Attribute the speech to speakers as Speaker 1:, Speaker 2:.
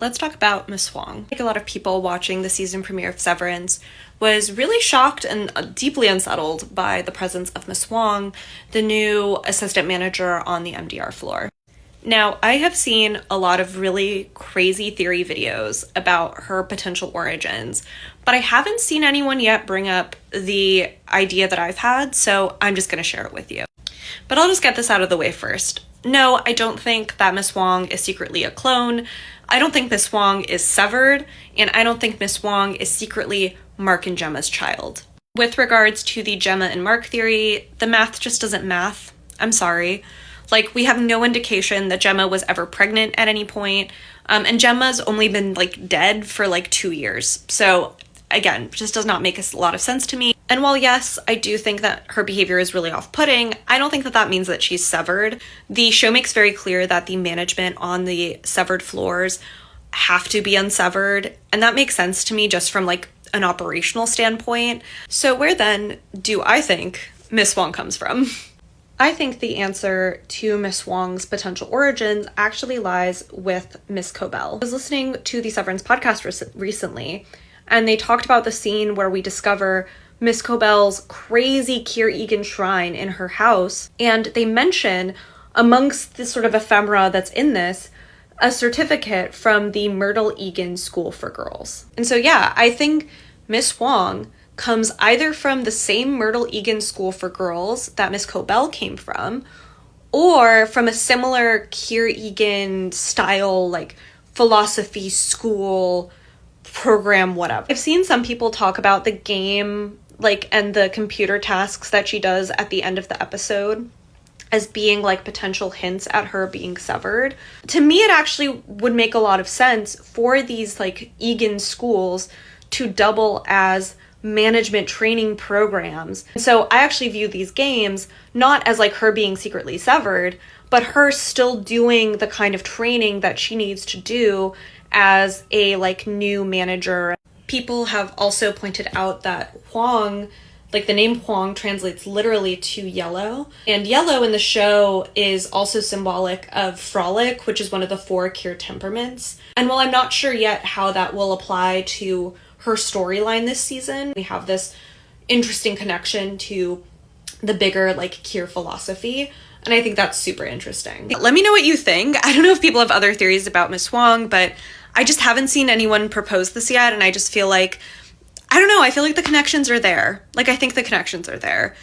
Speaker 1: let's talk about Miss Huang. I think a lot of people watching the season premiere of Severance was really shocked and deeply unsettled by the presence of Miss Huang, the new assistant manager on the MDR floor. Now, I have seen a lot of really crazy theory videos about her potential origins, but I haven't seen anyone yet bring up the idea that I've had, so I'm just going to share it with you. But I'll just get this out of the way first. No, I don't think that Miss Huang is secretly a clone. I don't think Miss Huang is severed, and I don't think Miss Huang is secretly Mark and Gemma's child. With regards to the Gemma and Mark theory, the math just doesn't math. I'm sorry. Like, we have no indication that Gemma was ever pregnant at any point, and Gemma's only been, dead for, 2 years. So, again, just does not make a lot of sense to me. And while, yes, I do think that her behavior is really off-putting, I don't think that that means that she's severed. The show makes very clear that the management on the severed floors have to be unsevered, and that makes sense to me just from, an operational standpoint. So where then do I think Miss Huang comes from? I think the answer to Miss Huang's potential origins actually lies with Miss Cobell. I was listening to the Severance podcast recently, and they talked about the scene where we discover Miss Cobell's crazy Kier Egan shrine in her house, and they mention, amongst this sort of ephemera that's in this, a certificate from the Myrtle Egan School for Girls. And so, yeah, I think Miss Huang comes either from the same Myrtle Egan School for Girls that Miss Cobell came from, or from a similar Kier Egan style, philosophy school program, whatever. I've seen some people talk about the game, and the computer tasks that she does at the end of the episode as being potential hints at her being severed. To me, it actually would make a lot of sense for these Egan schools to double as management training programs. And so I actually view these games not as her being secretly severed, but her still doing the kind of training that she needs to do as a new manager. People have also pointed out that Huang, the name Huang translates literally to yellow. And yellow in the show is also symbolic of frolic, which is one of the 4 Kier temperaments. And while I'm not sure yet how that will apply to her storyline this season, we have this interesting connection to the bigger Kier philosophy. And I think that's super interesting. Let me know what you think. I don't know if people have other theories about Miss Huang, but I just haven't seen anyone propose this yet. And I just feel I don't know, I feel the connections are there. I think the connections are there.